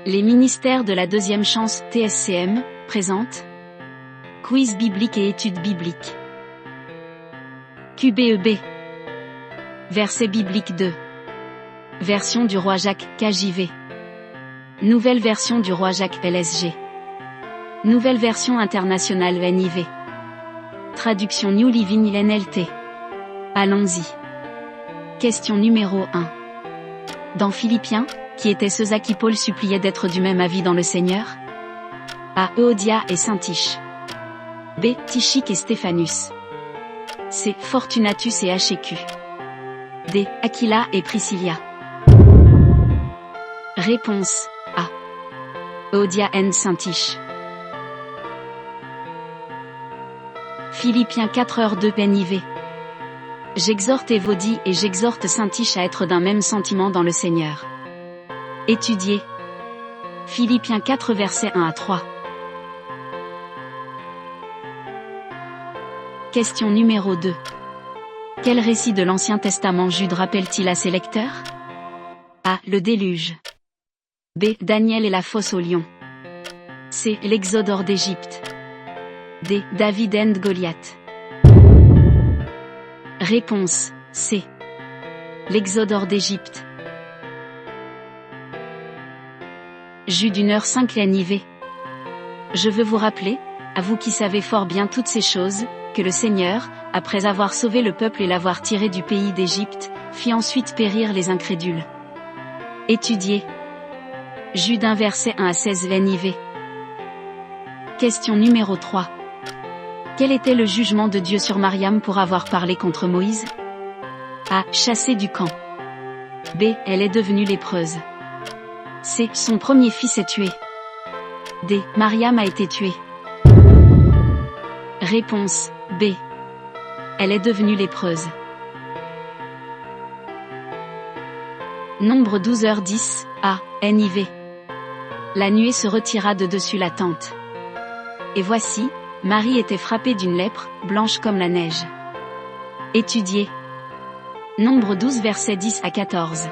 Les ministères de la deuxième chance TSCM présentent Quiz biblique et études bibliques. QBEB. Verset biblique 2. Version du roi Jacques KJV. Nouvelle version du roi Jacques LSG. Nouvelle version internationale NIV. Traduction New Living NLT. Allons-y. Question numéro 1. Dans Philippiens, qui étaient ceux à qui Paul suppliait d'être du même avis dans le Seigneur? A. Euodia et Syntyche. B. Tychique et Stéphanus. C. Fortunatus et Achécu. D. Aquila et Priscilla. Réponse A. Euodia and Syntyche. Philippiens 4h2 NIV. J'exhorte Évodie et j'exhorte Syntyche à être d'un même sentiment dans le Seigneur. Étudier. Philippiens 4 versets 1 à 3. Question numéro 2. Quel récit de l'Ancien Testament Jude rappelle-t-il à ses lecteurs? A. Le déluge. B. Daniel et la fosse au lion. C. L'exode hors d'Égypte. D. David and Goliath. Réponse C. L'exode hors d'Égypte. Jude 1h5 NIV. Je veux vous rappeler, à vous qui savez fort bien toutes ces choses, que le Seigneur, après avoir sauvé le peuple et l'avoir tiré du pays d'Égypte, fit ensuite périr les incrédules. Étudier. Jude 1 verset 1 à 16 NIV. Question numéro 3. Quel était le jugement de Dieu sur Mariam pour avoir parlé contre Moïse? A. Chassée du camp. B. Elle est devenue lépreuse. C. Son premier fils est tué. D. Mariam a été tuée. Réponse B. Elle est devenue lépreuse. Nombre 12h10, A. NIV. La nuée se retira de dessus la tente. Et voici, Marie était frappée d'une lèpre, blanche comme la neige. Étudier. Nombre 12 versets 10 à 14.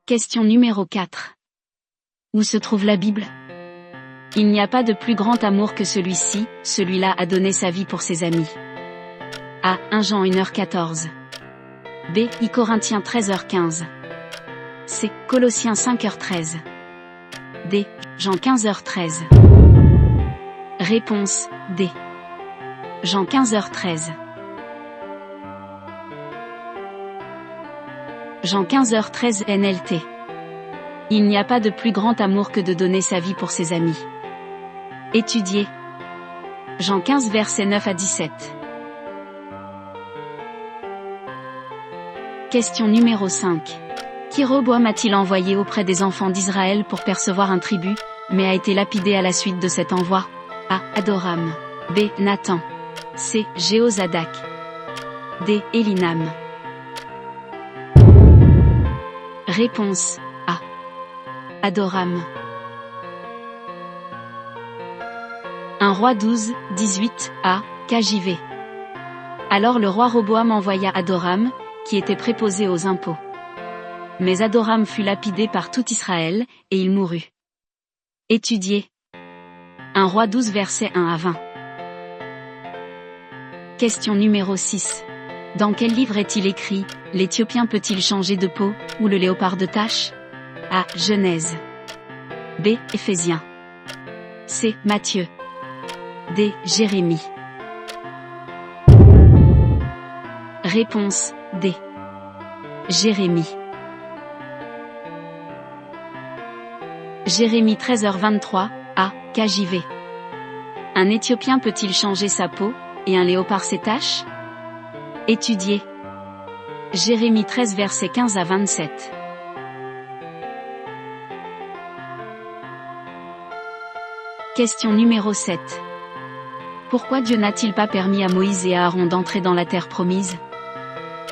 Question numéro 4. Où se trouve la Bible? Il n'y a pas de plus grand amour que celui-ci, celui-là a donné sa vie pour ses amis. A. 1 Jean 1h14. B. I Corinthiens 13h15. C. Colossiens 5h13. D. Jean 15h13. Réponse D. Jean 15h13. Jean 15h13 NLT. Il n'y a pas de plus grand amour que de donner sa vie pour ses amis. Étudier. Jean 15 versets 9 à 17. Question numéro 5. Qui Roboam a-t-il envoyé auprès des enfants d'Israël pour percevoir un tribut, mais a été lapidé à la suite de cet envoi? A. Adoram. B. Nathan. C. Jéhozadak. D. Élinam. Réponse A. Adoram. 1 Roi 12, 18, A. KJV. Alors le roi Roboam envoya Adoram, qui était préposé aux impôts. Mais Adoram fut lapidé par tout Israël, et il mourut. Étudier. 1 Roi 12 versets 1 à 20. Question numéro 6. Dans quel livre est-il écrit, l'Éthiopien peut-il changer de peau, ou le léopard de tache? A. Genèse. B. Éphésiens. C. Matthieu. D. Jérémie. Réponse D. Jérémie. Jérémie 13h23, A. KJV. Un Éthiopien peut-il changer sa peau, et un léopard ses taches? Étudier. Jérémie 13 versets 15 à 27. Question numéro 7. Pourquoi Dieu n'a-t-il pas permis à Moïse et à Aaron d'entrer dans la terre promise?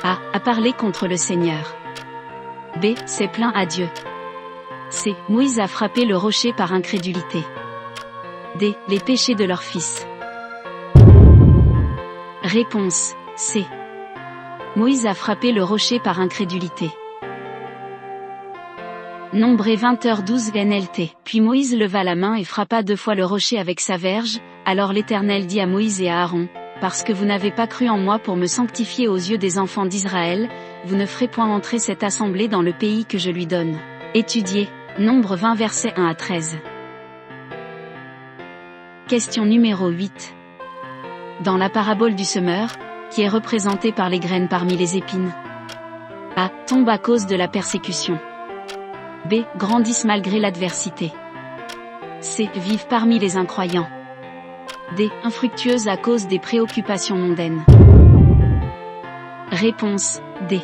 A. À parler contre le Seigneur. B. S'est plaint à Dieu. C. Moïse a frappé le rocher par incrédulité. D. Les péchés de leur fils. Réponse C. Moïse a frappé le rocher par incrédulité. Nombre 20h12 NLT. Puis Moïse leva la main et frappa 2 fois le rocher avec sa verge. Alors l'Éternel dit à Moïse et à Aaron, parce que vous n'avez pas cru en moi pour me sanctifier aux yeux des enfants d'Israël, vous ne ferez point entrer cette assemblée dans le pays que je lui donne. Étudiez. Nombre 20 versets 1 à 13. Question numéro 8. Dans la parabole du semeur, qui est représentée par les graines parmi les épines. A. Tombe à cause de la persécution. B. Grandissent malgré l'adversité. C. Vivent parmi les incroyants. D. Infructueuses à cause des préoccupations mondaines. Réponse D.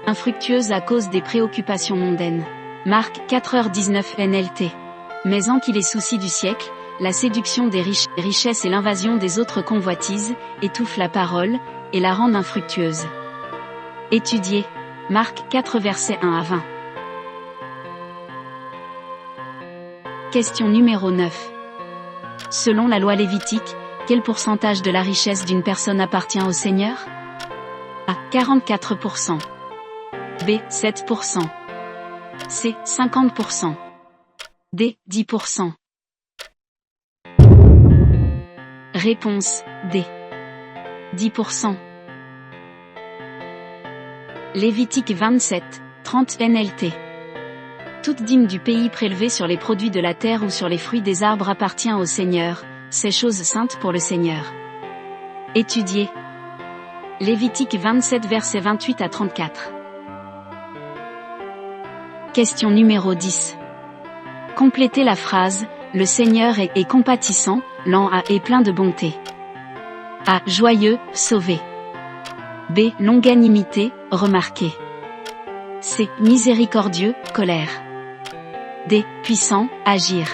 Infructueuses à cause des préoccupations mondaines. Marc 4h19 NLT. Mais en qui les soucis du siècle, la séduction des richesses et l'invasion des autres convoitises, étouffent la parole, et la rendent infructueuse. Étudiez. Marc 4 versets 1 à 20. Question numéro 9. Selon la loi lévitique, quel pourcentage de la richesse d'une personne appartient au Seigneur? A. 44%. B. 7%. C. 50%. D. 10%. Réponse D. 10%. Lévitique 27, 30 NLT. Toute dîme du pays prélevée sur les produits de la terre ou sur les fruits des arbres appartient au Seigneur, c'est chose sainte pour le Seigneur. Étudiez. Lévitique 27 versets 28 à 34. Question numéro 10. Complétez la phrase, le Seigneur est compatissant, lent à et plein de bonté. A. Joyeux, sauvé. B. Longanimité, remarqué. C. Miséricordieux, colère. D. Puissant, agir.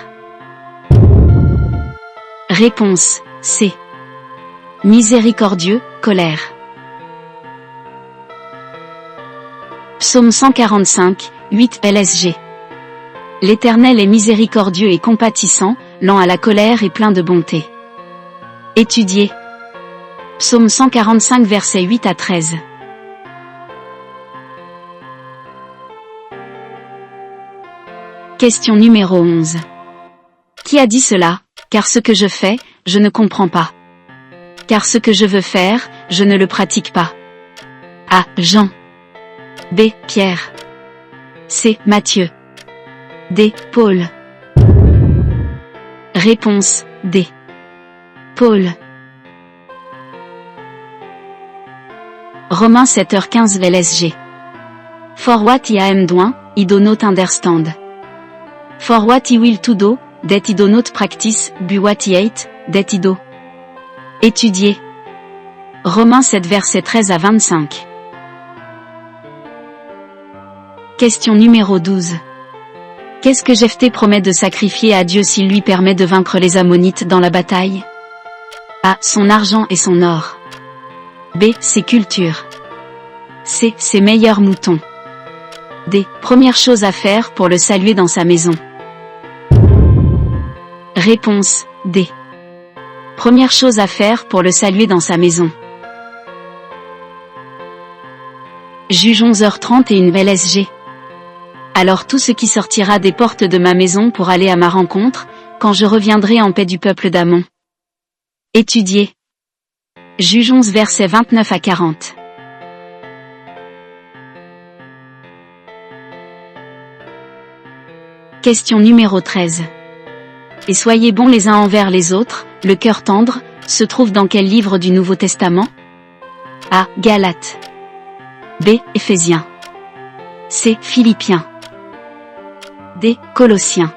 Réponse C. Miséricordieux, colère. Psaume 145, 8 LSG. L'Éternel est miséricordieux et compatissant, lent à la colère et plein de bonté. Étudiez. Psaume 145 versets 8 à 13. Question numéro 11. Qui a dit cela? Car ce que je fais, je ne comprends pas. Car ce que je veux faire, je ne le pratique pas. A. Jean. B. Pierre. C. Matthieu. D. Paul. Réponse D. Paul. Romains 7h15 LSG. For what I am doing, I do not understand. For what I will to do, that I do not practice, but what I hate, that I do. Étudiez. Romains 7 versets 13 à 25. Question numéro 12. Qu'est-ce que Jephthé promet de sacrifier à Dieu s'il lui permet de vaincre les Ammonites dans la bataille? A. Son argent et son or. B. Ses cultures. C. Ses meilleurs moutons. D. Première chose à faire pour le saluer dans sa maison. Réponse D. Première chose à faire pour le saluer dans sa maison. Juge 11h31 LSG. Alors tout ce qui sortira des portes de ma maison pour aller à ma rencontre, quand je reviendrai en paix du peuple d'Ammon. Étudiez. Juge 11 versets 29 à 40. Question numéro 13. Et soyez bons les uns envers les autres, le cœur tendre, se trouve dans quel livre du Nouveau Testament? A. Galates. B. Éphésiens. C. Philippiens. D. Colossiens.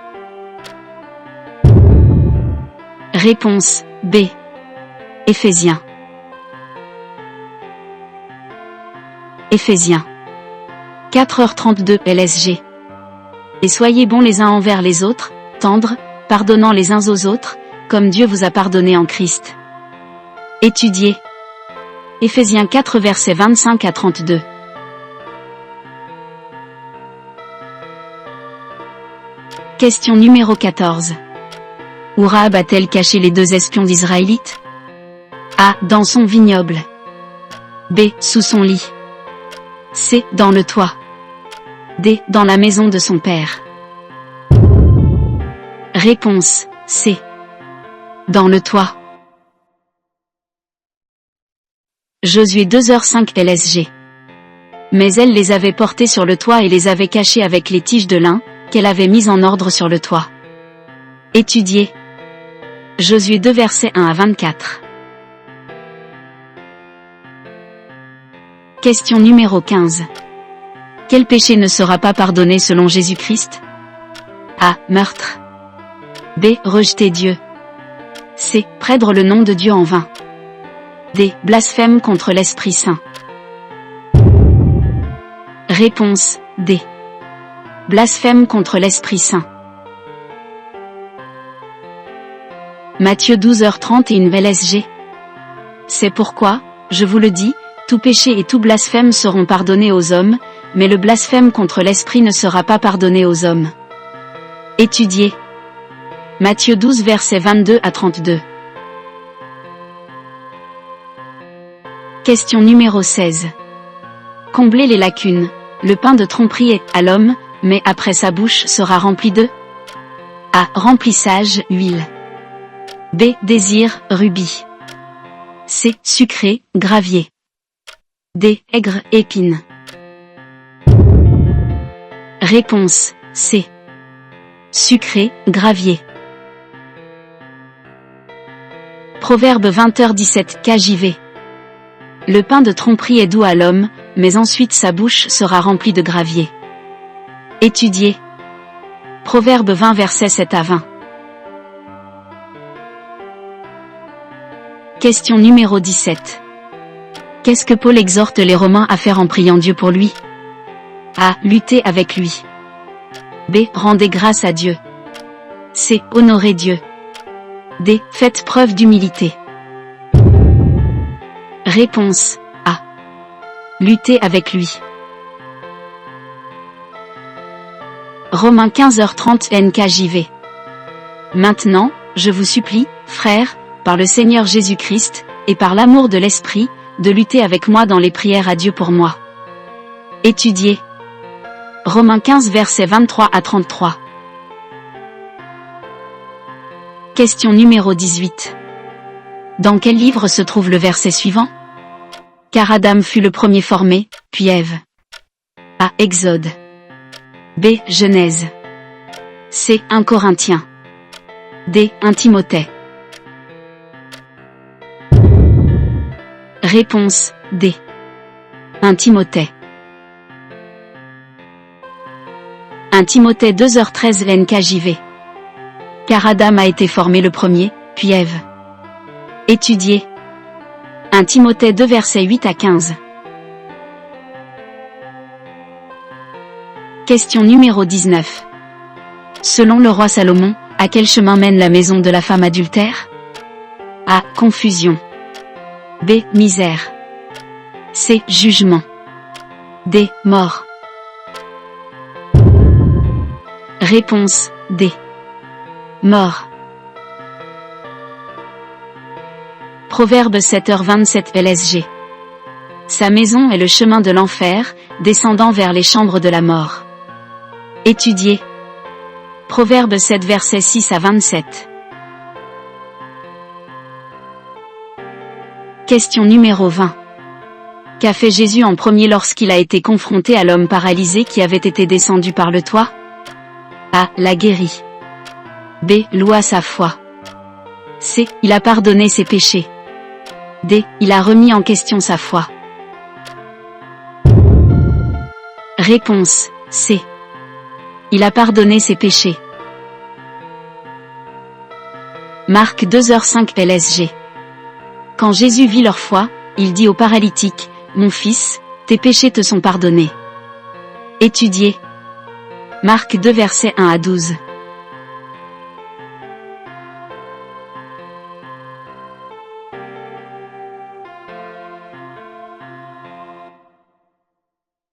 Réponse B. Éphésiens. Éphésiens. 4h32 LSG. Et soyez bons les uns envers les autres, tendres, pardonnant les uns aux autres, comme Dieu vous a pardonné en Christ. Étudiez. Éphésiens 4 versets 25 à 32. Question numéro 14. Où Rahab a-t-elle caché les 2 espions d'Israélites? A. Dans son vignoble. B. Sous son lit. C. Dans le toit. D. Dans la maison de son père. Réponse C. Dans le toit. Josué 2h05 LSG. Mais elle les avait portés sur le toit et les avait cachés avec les tiges de lin, qu'elle avait mises en ordre sur le toit. Étudier. Josué 2 versets 1 à 24. Question numéro 15. Quel péché ne sera pas pardonné selon Jésus-Christ? A. Meurtre. B. Rejeter Dieu. C. Prêter le nom de Dieu en vain. D. Blasphème contre l'Esprit Saint. Réponse D. Blasphème contre l'Esprit Saint. Matthieu 12h31 LSG. C'est pourquoi, je vous le dis, tout péché et tout blasphème seront pardonnés aux hommes, mais le blasphème contre l'Esprit ne sera pas pardonné aux hommes. Étudier. Matthieu 12 versets 22 à 32. Question numéro 16. Combler les lacunes. Le pain de tromperie est à l'homme, mais après sa bouche sera rempli de A. Remplissage, huile. B. Désir, rubis. C. Sucré, gravier. D. Aigre, épine. Réponse C. Sucré, gravier. Proverbe 20h17 KJV. Le pain de tromperie est doux à l'homme, mais ensuite sa bouche sera remplie de gravier. Étudier. Proverbe 20 versets 7 à 20. Question numéro 17. Qu'est-ce que Paul exhorte les Romains à faire en priant Dieu pour lui? A. Lutter avec lui. B. Rendez grâce à Dieu. C. Honorer Dieu. D. Faites preuve d'humilité. Réponse A. Lutter avec lui. Romains 15h30 NKJV. Maintenant, je vous supplie, frères, par le Seigneur Jésus-Christ, et par l'amour de l'Esprit, de lutter avec moi dans les prières à Dieu pour moi. Étudier. Romains 15 versets 23 à 33. Question numéro 18. Dans quel livre se trouve le verset suivant? Car Adam fut le premier formé, puis Ève. A. Exode. B. Genèse. C. 1 Corinthiens. D. 1 Timothée. Réponse D. 1 Timothée. 1 Timothée 2h13 NKJV. Car Adam a été formé le premier, puis Ève. Étudier. 1 Timothée 2 versets 8 à 15. Question numéro 19. Selon le roi Salomon, à quel chemin mène la maison de la femme adultère? A. Confusion. B. Misère. C. Jugement. D. Mort. Réponse D. Mort. Proverbe 7h27 LSG. Sa maison est le chemin de l'enfer, descendant vers les chambres de la mort. Étudier. Proverbe 7 versets 6 à 27. Question numéro 20. Qu'a fait Jésus en premier lorsqu'il a été confronté à l'homme paralysé qui avait été descendu par le toit? A. L'a guéri. B. Loua sa foi. C. Il a pardonné ses péchés. D. Il a remis en question sa foi. Réponse C. Il a pardonné ses péchés. Marc 2h05 LSG. Quand Jésus vit leur foi, il dit au paralytique, « Mon fils, tes péchés te sont pardonnés. » Étudier. Marc 2 versets 1 à 12.